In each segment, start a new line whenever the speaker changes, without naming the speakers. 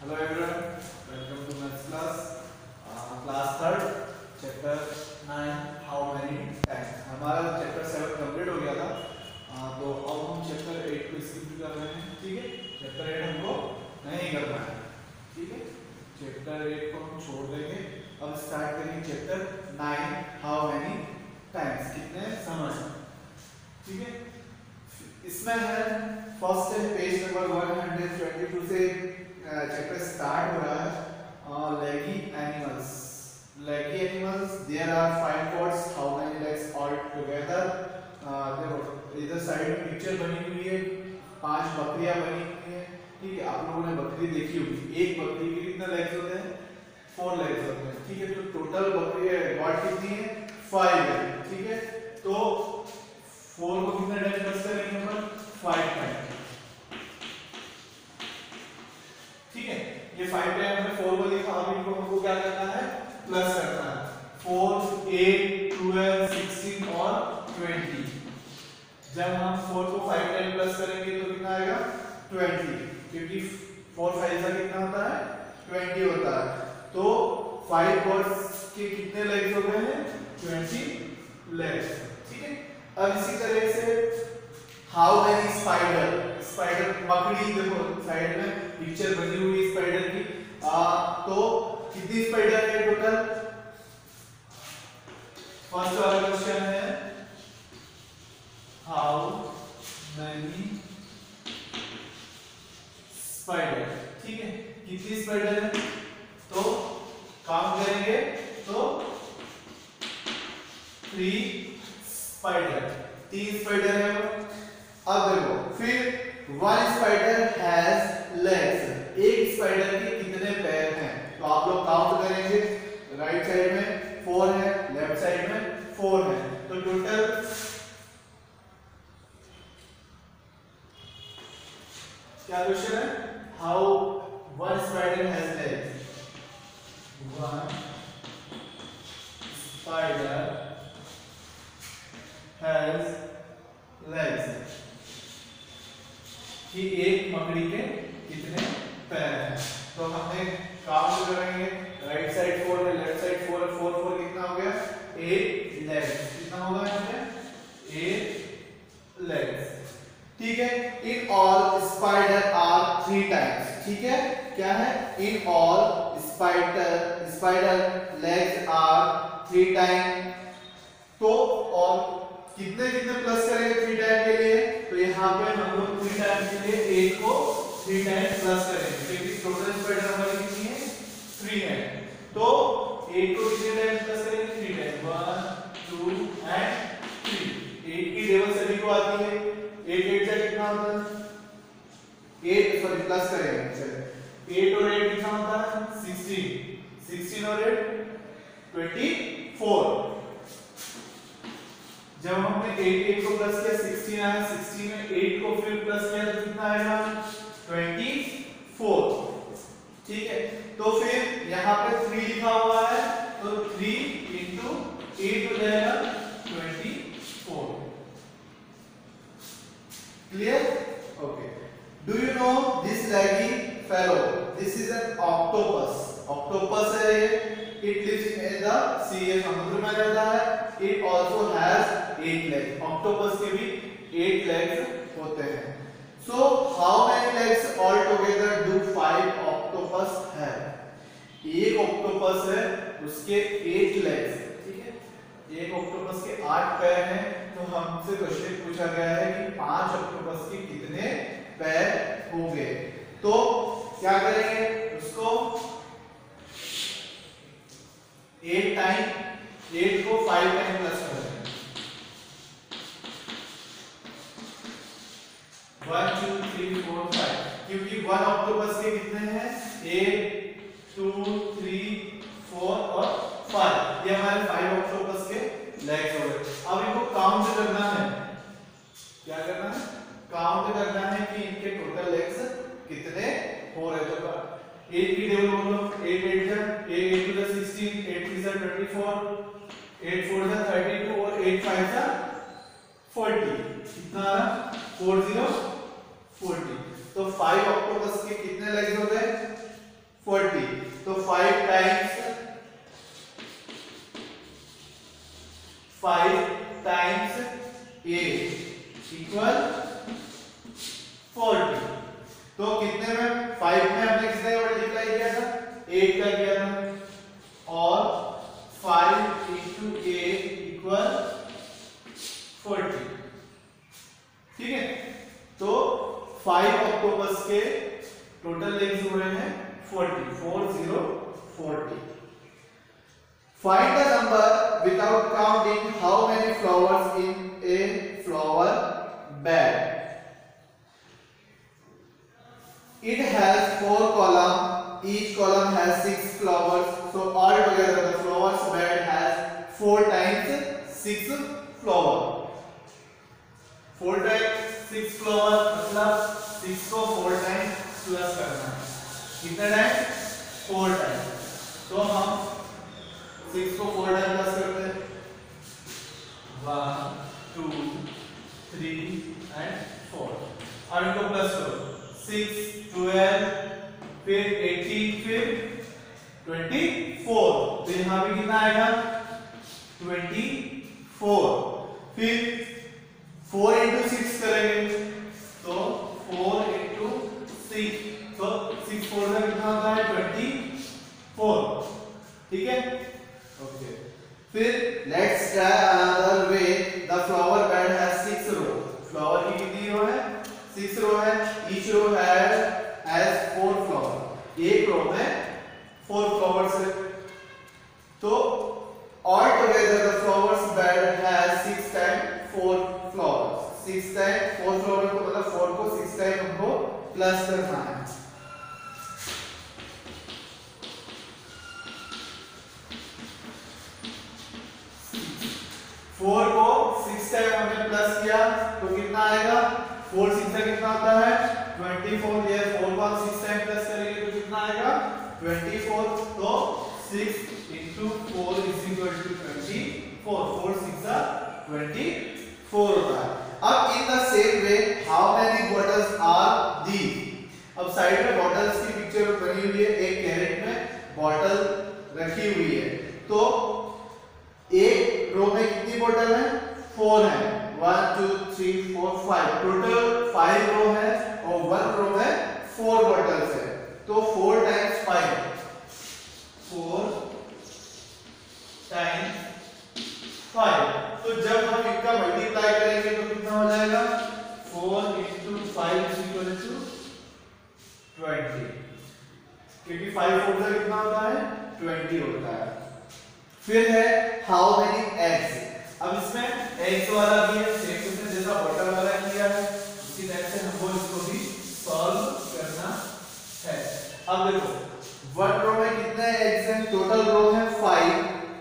Hello everyone, welcome to maths class, class third, chapter 9 how many times। हमारा chapter 7 complete हो गया था, तो अब हम चैप्टर 8 को स्किप कर रहे हैं। ठीक है, चैप्टर 8 हमको नहीं करना है। ठीक है, चैप्टर 8 को हम छोड़ देंगे। अब स्टार्ट करेंगे चैप्टर 9 हाउ मेनी टाइम्स, कितने समय। ठीक है, इसमें है फर्स्ट पेज नंबर 122 से चैप्टर स्टार्ट हो रहा है। Leggy animals, there are 5 goats, how many legs all together. देखो इधर साइड में पिक्चर बनी हुई है, 5 बकरियां बनी हुई है। ठीक है, आप लोगों ने बकरी देखी होगी। एक बकरी के कितने लेग्स होते हैं? 4 लेग्स होते हैं। ठीक है, तो टोटल बकरी गॉट कितनी है? 5 है। ठीक है, तो 4 को कितने टाइम प्लस करेंगे अपन? 5 टाइम। ठीक है, ये 5 टाइम हमने 4 को लिखा। अब इनको हमको क्या करना है? प्लस करना है। 4, 8, 12, 16 और 20। जब हम 4 को 5 टाइम प्लस करेंगे तो कितना आएगा? 20, क्योंकि 4 5 का कितना होता है? 20 होता है। तो 5 goats के कितने लेग्स हो गए हैं? 20 लेग्स। ठीक है, अब इसी तरह से हाउ मेनी स्पाइडर, मकड़ी, देखो साइड में पिक्चर बनी हुई है स्पाइडर की। तो कितनी स्पाइडर है टोटल? फर्स्ट वाला क्वेश्चन है हाउ मेनी स्पाइडर। ठीक है, कितनी स्पाइडर है? तो काउंट करेंगे तो 3 स्पाइडर, 3 स्पाइडर है वो। अब देखो फिर 1 स्पाइडर हैज लेग्स, एक स्पाइडर के कितने पैर हैं? तो आप लोग काउंट करेंगे। राइट साइड में 4 है, लेफ्ट साइड में 4 है, तो टोटल क्या क्वेश्चन है? How 1 spider has legs, 1 spider has legs, कि एक मकड़ी के कितने पैर हैं। तो हमने काउंट करेंगे। राइट साइड 4 है, लेफ्ट साइड 4 है, 4 4 कितना हो गया? 8 लेग्स। कितना होगा यहाँ पे? 8 लेग्स। ठीक है, in all spider are 3 times. ठीक है, क्या है? In all spider legs are 3 time. तो और कितने कितने प्लस करेंगे 3 टाइम के लिए? तो यहाँ पे हम लोग 3 टाइम के लिए 8 को 3 टाइम प्लस करेंगे, क्योंकि टोटल स्पाइडर हमारी कितनी है? 3 है। तो 8 को कितने टाइम प्लस करेंगे? 3 टाइम, 1 2 एंड 3। 8 की टेबल सभी को आती है। 8 8 का कितना होता है? 8 सॉरी प्लस करेंगे। चलिए 8 और 8 कितना होता है? 16, 16 और 8 24। जब हमने 8 8 को प्लस किया 16 आया, 16 में 8 को फिर प्लस किया तो कितना आएगा? 24। ठीक है, तो फिर यहाँ पे 3 लिखा हुआ है, तो 3 into 8 हो जाएगा 24। Clear? Okay. Do you know this laggy fellow? This is an octopus. Octopus है ये। इट लिव्स इन द सी, ये समुद्र में रहता है। It also has 8 legs। Octopus के भी 8 legs होते हैं। So how many legs altogether do 5 octopus have? एक ऑक्टोपस है, उसके 8 legs। ठीक है, एक ऑक्टोपस के 8 पैर हैं। तो हमसे क्वेश्चन पूछा गया है कि 5 ऑक्टोपस के कितने पैर होंगे। तो क्या करेंगे? उसको 8 टाइम, 8 को 5 टाइम प्लस करेंगे। 1 2 3 4 5, क्योंकि 1 ऑक्टोपस के कितने हैं? 8 2 3 4 और 5। ये हमारे 5 ऑक्टोपस के लेग्स हो गए। अब इनको काउंट करना है। क्या करना है? काउंट करना है कि इनके टोटल लेग्स कितने हो रहे। तो 8 की टेबल बोलो। 8 8 जा 8 टू द 16, 8 3 जा 24, 8 4 जा 32 और 8 5 जा 40। कितना आ रहा? 40 40। तो 5 ऑक्टोपस के कितने लेग्स हो गए? 5 में हमने किसने मल्टीप्लाई किया था, 8 का किया था, और 5 into 8 इक्वल 40। ठीक है, तो 5 ऑक्टोपस के टोटल लेग्स हुए हैं 40, 40। Find the number without counting how many flowers in a flower bed. It has 4 columns. Each column has 6 flowers. So altogether the flowers bed has 4 times 6 flowers. 4 times 6 flowers मतलब 6 को 4 times plus करना है। कितना time? 4 time. तो हम 6 को 4 time plus करते हैं, 1 2 3 एंड 4। अब इनको प्लस करो, 6 12 फिर 18 फिर 24, तो यहाँ पे कितना आएगा 24। फिर 4 into 6 करेंगे तो 4 into 6, तो 6 4 का कितना होता है 24। ठीक है, ओके। फिर let's try another way. The flower bed has 6 row. Flower की कितनी रो है? 6 रो है। Each row has 4 flower. एक रो में 4 फ्लावर्स है, तो all together the flowers bed has 6 time 4 flowers. 6 time 4 flower को मतलब 4 को 6 टाइम हमको प्लस करना है। 4 को 6 टाइम हमने प्लस किया तो कितना आएगा? 4 6 का कितना होता है 24। ये 4 को हम 6 टाइम प्लस करेंगे तो कितना आएगा 24। तो 6 into 4 is equal to 24। 4 6 24 होता है। अब in the same way how many bottles are these? अब साइड में बॉटल्स की पिक्चर बनी हुई है, एक कैरेट में बॉटल रखी हुई है। तो एक रो में कितनी बोतल है? 4 है। 1 2 3 4 5, टोटल 5 रो है और 1 रो में 4 बोतल्स है। तो 4 टाइम्स 5, 4 टाइम्स 5। तो जब हम इनका मल्टीप्लाई करेंगे तो कितना हो जाएगा 4 into 5 is equal to 20, क्योंकि 5 4 का कितना होता है 20 होता है। फिर है हाउ मेनी एग्स। अब इसमें एग्स वाला भी है, सेम टू सेम जैसा बॉटल वाला किया है उसी टाइप से हमको इसको भी सॉल्व करना है। अब देखो 1 रो में कितने एग्स हैं? टोटल रो है 5,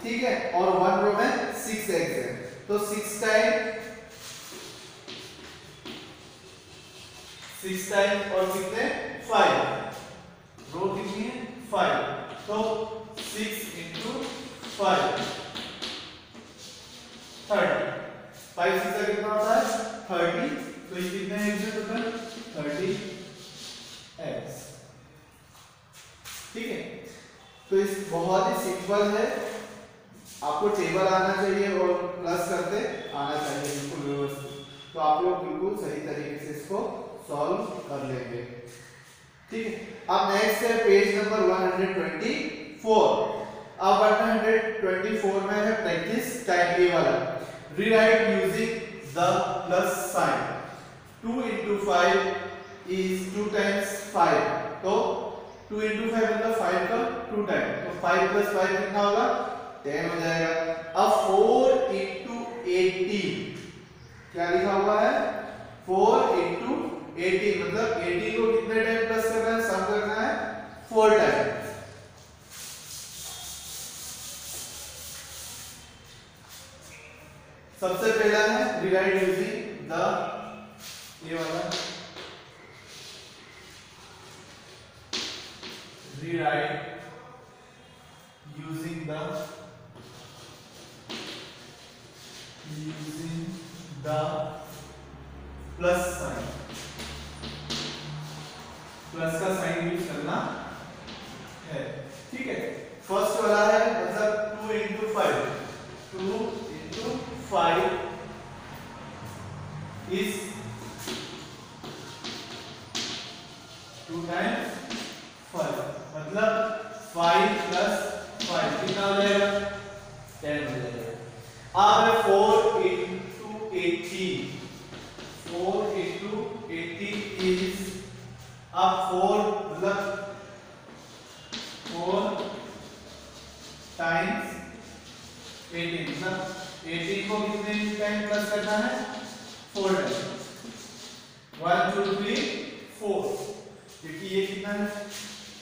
ठीक है, और 1 रो में 6 एग्स हैं। तो 6 टाइम और कितने 5, रो कितनी है 5, तो 6 into 5 30। 5 6 का कितना होता है 30। तो ये कितने एग्स हैं टोटल 30 एग्स। ठीक है, तो इस बहुत ही सिंपल है, आपको टेबल आना चाहिए और प्लस करते आना चाहिए बिल्कुल व्यवस्थित, तो आप लोग बिल्कुल सही तरीके से इसको सॉल्व कर लेंगे। ठीक है, अब नेक्स्ट है पेज नंबर 124। अब 124 में है प्रैक्टिस टाइप ए वाला। Rewrite using the plus sign. 2 into 5 is 2 times 5, तो 2 into 5 मतलब 5 का 2 टाइम, तो 5 plus 5 कितना होगा 10 हो जाएगा। अब 4 into 18 क्या लिखा हुआ है 4 into 18 मतलब 18 को कितने टाइम प्लस करना है, सम करना है 4 टाइम। सबसे पहला है डिवाइड यूजिंग द, ये वाला rewrite using the plus sign, plus का साइन यूज करना है। ठीक है, फर्स्ट वाला है मतलब 2 into 5, 2 into 5 is 2 times 5 मतलब 5 प्लस 5 कितना हो जाएगा 10 हो जाएगा। अब है 4 into 80 4 into 80 is अब 4 मतलब 4 टाइम्स 18 मतलब 18 को कितने टाइम प्लस करना है 4 टाइम 1 2 3 4 क्योंकि ये कितना है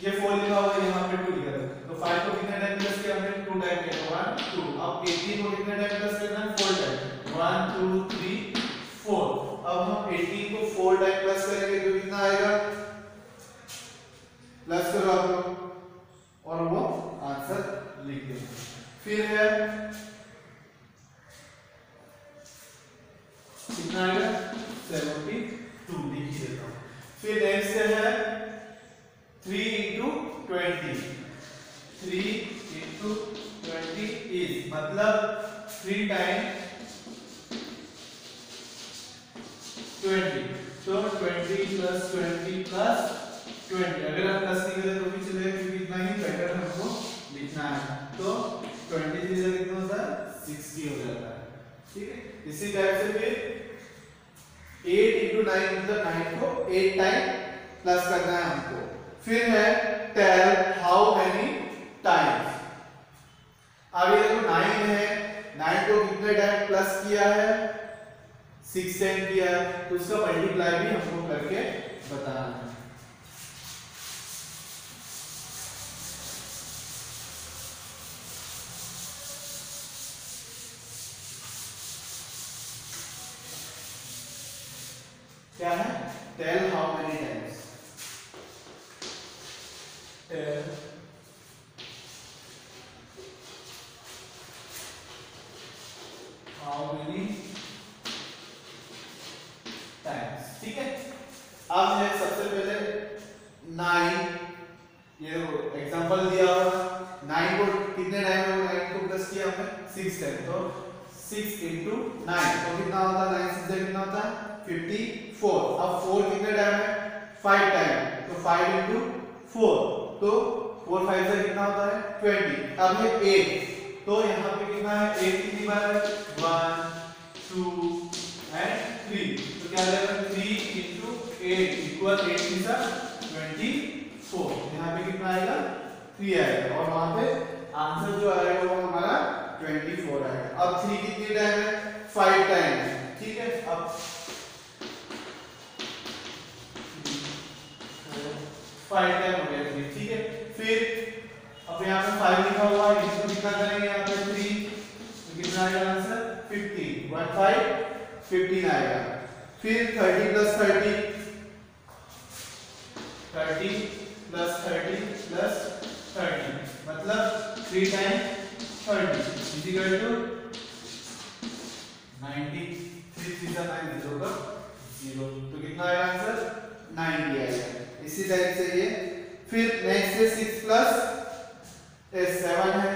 ये 4 लिखा हुआ है यहाँ पे 2 लिखा है तो 5 को कितने टाइम प्लस किया हमने 2 टाइम किया 1 2 अब 18 को कितने टाइम प्लस करना है 4 टाइम 1 2 3 4 अब हम 18 को 4 टाइम प्लस करेंगे तो कितना आएगा प्लस करो आप लोग और वो आंसर लिख देंगे। फिर है कितना आएगा 72 लिख ही देता हूं। फिर नेक्स्ट है 3 into 20 3 into 20 is मतलब 3 टाइम 20 तो 20 प्लस 20 प्लस 20 अगर हम प्लस नहीं करें तो भी चलेगा क्योंकि इतना ही बेटर हमको लिखना है तो 20 से जगह कितना होता है 60 हो जाता है ठीक है। इसी टाइप से फिर 8 into 9 मतलब 9 को 8 टाइम प्लस करना है हमको। फिर है टेल हाउ मेनी टाइम्स आगे देखो 9 है 9 को कितने टाइम प्लस किया है 6 टाइम किया है तो उसका मल्टीप्लाई भी हमको करके बताना है। क्या है tell how many times tell how many times ठीक है। अब है सबसे पहले 9 ये एग्जांपल दिया हुआ 9 को कितने टाइम में 9 को प्लस किया हमने 6 टाइम तो 6 into 9 तो कितना होता है 9 से कितना होता है 54 अब 4 कितने टाइम है 5 टाइम तो 5 into 4 तो 4 5 से कितना होता है 20 अब है 8 तो यहाँ पे कितना है 8 कितनी बार है 1 2 and 3 तो क्या आएगा 3 into 8 equal 8 is 24 यहाँ पे कितना आएगा 3 आएगा और वहां पे आंसर जो आएगा वो हमारा 24 आएगा। अब 3 कितनी टाइम है 5 टाइम है ठीक है। अब 5 टाइम हो गया 3 ठीक है। फिर अब यहाँ पे 5 लिखा हुआ है इसको कितना करेंगे यहाँ पे 3 तो कितना आएगा आंसर 15 1 5 15 आएगा। फिर 30 प्लस 30 30 प्लस 30 प्लस 30 मतलब 3 टाइम 30 इज इक्वल टू 90 3 3 का 9 0 का 0 तो कितना आएगा आंसर 90 आएगा। इसी टाइप से ये फिर नेक्स्ट है 6 प्लस 7 है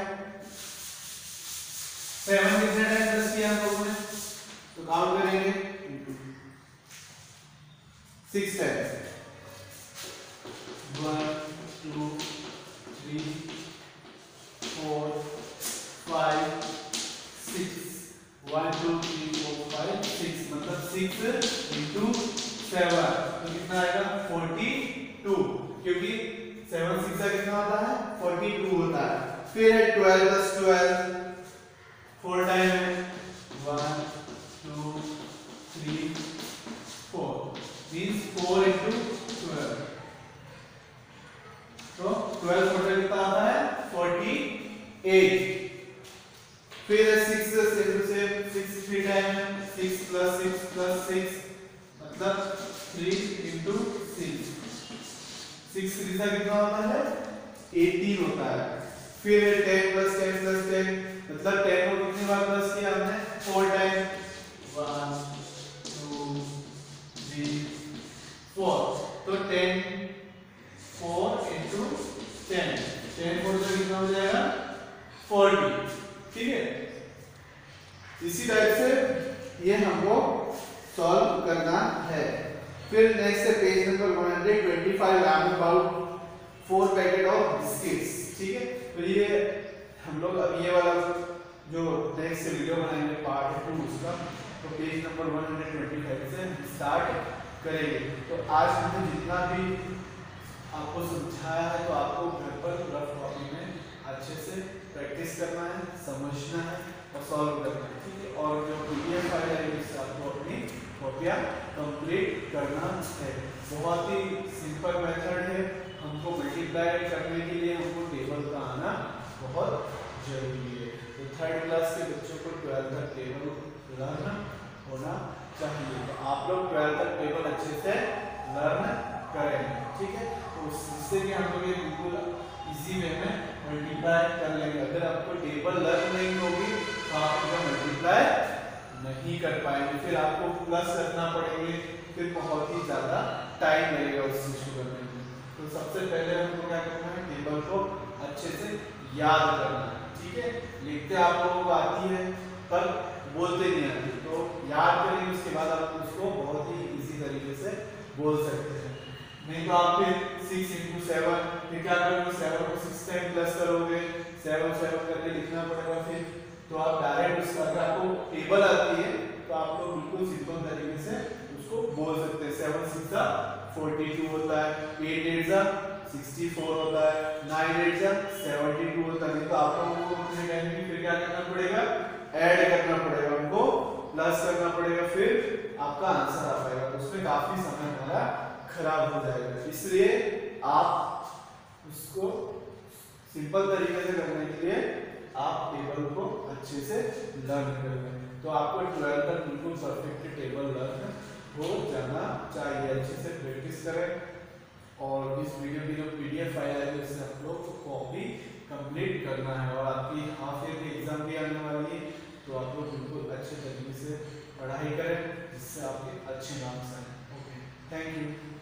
7 कितने टाइम प्लस किया हम लोगों ने तो काउंट करेंगे 6 टाइम्स 1 2 3 4 5 6 1 2 3 4 5 6 मतलब 6 into 7 तो कितना आएगा 42 क्योंकि 7 6 का कितना होता है 42 होता है। फिर है 12 प्लस 12 4 टाइम है 1 2 3 4 मींस 4 into 12 तो 12 टोटल कितना आता है 48। फिर 6 से 6 3 टाइम है 6 प्लस 6 प्लस 6 मतलब 3 into 6 6 3 का कितना होता है 18 होता है। फिर 10 प्लस 10 प्लस 10 मतलब 10 को कितनी बार प्लस किया हमने 4 टाइम 1 2 3 4 तो 10 4 into 10 10 4 से कितना हो जाएगा 40 ठीक है। इसी टाइप से ये हमको सॉल्व करना है। फिर नेक्स्ट है page number 125 round about 4 packet of biscuits, ठीक है। तो ये हम लोग अब ये वाला जो नेक्स्ट वीडियो बनाएंगे पार्ट 2 उसका, तो पेज नंबर 125 से स्टार्ट करेंगे। तो आज हमने जितना भी आपको समझाया है, तो आपको घर पर रफ कॉपी में अच्छे से प्रैक्टिस करना है, समझना है और सॉल्व करना है, ठीक है। और जो पीडीएफ फाइल है इससे आपको अपनी कॉपियाँ कंप्लीट करना है। बहुत ही सिंपल मेथड है। हमको मल्टीप्लाई करने के लिए हमको टेबल का आना बहुत जरूरी है। तो 3rd क्लास के बच्चों को 12 तक टेबल लर्न होना चाहिए। तो आप लोग 12 तक टेबल अच्छे से लर्न करेंगे, ठीक है। तो इससे कि हम लोग ये बिल्कुल इजी वे में मल्टीप्लाई कर लेंगे। अगर आपको टेबल लर्न नहीं होगी तो आप इनका मल्टीप्लाई नहीं कर पाएंगे, फिर आपको प्लस करना पड़ेंगे, फिर बहुत ही ज्यादा टाइम लगेगा उस चीज को करने में। तो सबसे पहले हमको क्या करना है, टेबल को अच्छे से याद करना है, ठीक है। लिखते आप लोगों को आती है पर बोलते नहीं आती, तो याद करेंगे, उसके बाद आप उसको बहुत ही इजी तरीके से बोल सकते हैं। नहीं तो आप फिर 6 × 7 फिर क्या करोगे, 7 को 6 टाइम प्लस करोगे, 7 7 करके लिखना पड़ेगा फिर। तो आप डायरेक्ट उसका अगर आपको टेबल आती है तो आप लोग बिल्कुल सिंपल तरीके से उसको बोल सकते हैं। 7 6 42 होता है, 8 8 64 होता है, 9 8 72 होता है। तो आप लोगों को अपने टाइम में फिर क्या करना पड़ेगा, ऐड करना पड़ेगा, उनको प्लस करना पड़ेगा, फिर आपका आंसर आ पाएगा। तो उसमें काफी समय हमारा खराब हो जाएगा। इसलिए आप उसको सिंपल तरीके से करने के लिए आप टेबल को अच्छे से लर्न करें। तो आपको 12 तक बिल्कुल परफेक्ट टेबल लर्न हो जाना चाहिए। अच्छे से प्रैक्टिस करें और इस वीडियो की जो पीडीएफ फाइल है उससे आप लोग को कॉपी कंप्लीट करना है। और आपकी हाफ ईयर की एग्जाम भी आने वाली है, तो आप लोग बिल्कुल अच्छे तरीके से पढ़ाई करें जिससे आपके अच्छे मार्क्स आए। Okay, thank you.